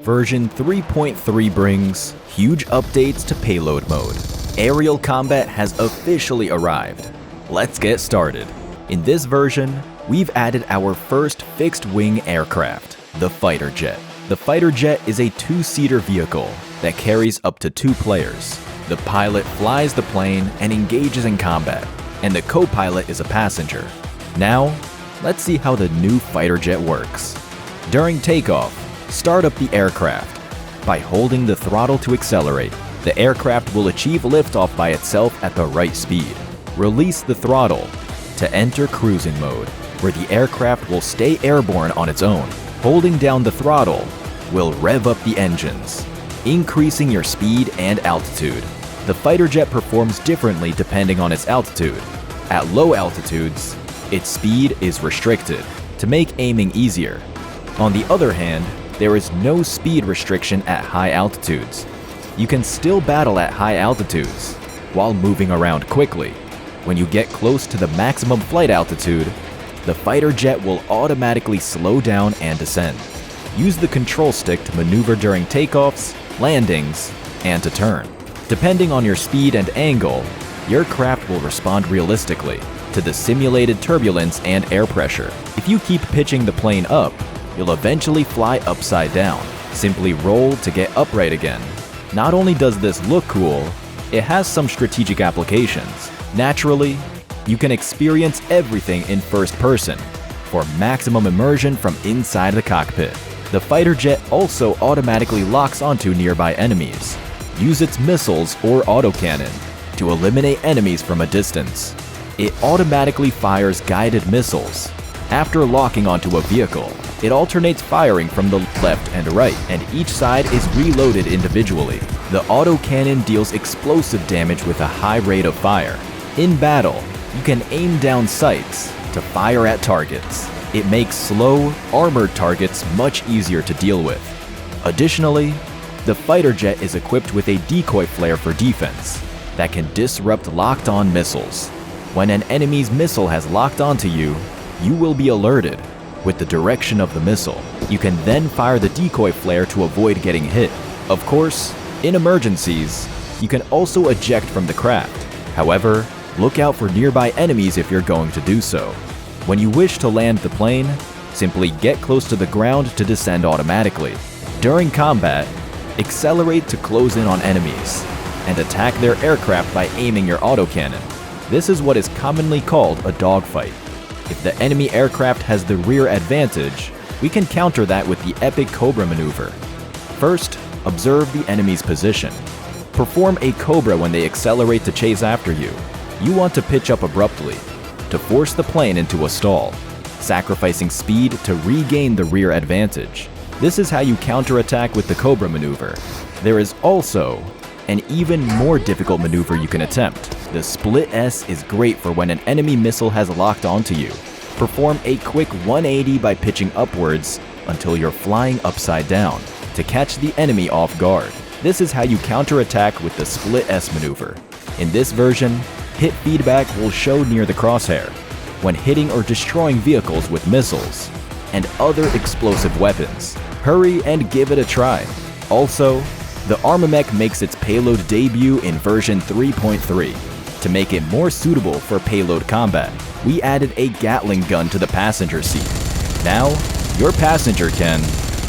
Version 3.3 brings huge updates to Payload mode. Aerial combat has officially arrived. Let's get started. In this version, we've added our first fixed-wing aircraft, the fighter jet. The fighter jet is a two-seater vehicle that carries up to 2 players. The pilot flies the plane and engages in combat, and the co-pilot is a passenger. Now, let's see how the new fighter jet works. During takeoff, start up the aircraft. By holding the throttle to accelerate, the aircraft will achieve liftoff by itself at the right speed. Release the throttle to enter cruising mode, where the aircraft will stay airborne on its own. Holding down the throttle will rev up the engines, increasing your speed and altitude. The fighter jet performs differently depending on its altitude. At low altitudes, its speed is restricted to make aiming easier. On the other hand, there is no speed restriction at high altitudes. You can still battle at high altitudes while moving around quickly. When you get close to the maximum flight altitude, the fighter jet will automatically slow down and descend. Use the control stick to maneuver during takeoffs, landings, and to turn. Depending on your speed and angle, your craft will respond realistically to the simulated turbulence and air pressure. If you keep pitching the plane up, you'll eventually fly upside down. Simply roll to get upright again. Not only does this look cool, it has some strategic applications. Naturally, you can experience everything in first person for maximum immersion from inside the cockpit. The fighter jet also automatically locks onto nearby enemies. Use its missiles or autocannon to eliminate enemies from a distance. It automatically fires guided missiles. After locking onto a vehicle, it alternates firing from the left and right, and each side is reloaded individually. The autocannon deals explosive damage with a high rate of fire. In battle, you can aim down sights to fire at targets. It makes slow, armored targets much easier to deal with. Additionally, the fighter jet is equipped with a decoy flare for defense that can disrupt locked-on missiles. When an enemy's missile has locked onto you, you will be alerted with the direction of the missile. You can then fire the decoy flare to avoid getting hit. Of course, in emergencies, you can also eject from the craft. However, look out for nearby enemies if you're going to do so. When you wish to land the plane, simply get close to the ground to descend automatically. During combat, accelerate to close in on enemies and attack their aircraft by aiming your autocannon. This is what is commonly called a dogfight. If the enemy aircraft has the rear advantage, we can counter that with the epic Cobra maneuver. First, observe the enemy's position. Perform a Cobra when they accelerate to chase after you. You want to pitch up abruptly to force the plane into a stall, sacrificing speed to regain the rear advantage. This is how you counterattack with the Cobra maneuver. There is also an even more difficult maneuver you can attempt. The Split S is great for when an enemy missile has locked onto you. Perform a quick 180 by pitching upwards until you're flying upside down to catch the enemy off guard. This is how you counterattack with the Split S maneuver. In this version, hit feedback will show near the crosshair when hitting or destroying vehicles with missiles and other explosive weapons. Hurry and give it a try. Also, the Armamech makes its Payload debut in version 3.3. To make it more suitable for Payload combat, we added a Gatling gun to the passenger seat. Now, your passenger can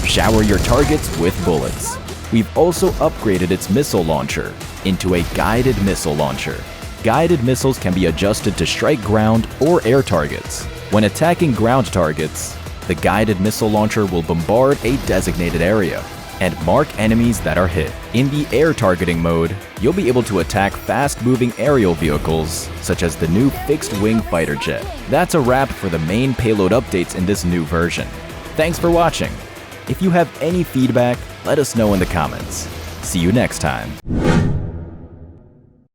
shower your targets with bullets. We've also upgraded its missile launcher into a guided missile launcher. Guided missiles can be adjusted to strike ground or air targets. When attacking ground targets, the guided missile launcher will bombard a designated area and mark enemies that are hit. In the air targeting mode, you'll be able to attack fast-moving aerial vehicles, such as the new fixed-wing fighter jet. That's a wrap for the main Payload updates in this new version. Thanks for watching. If you have any feedback, let us know in the comments. See you next time.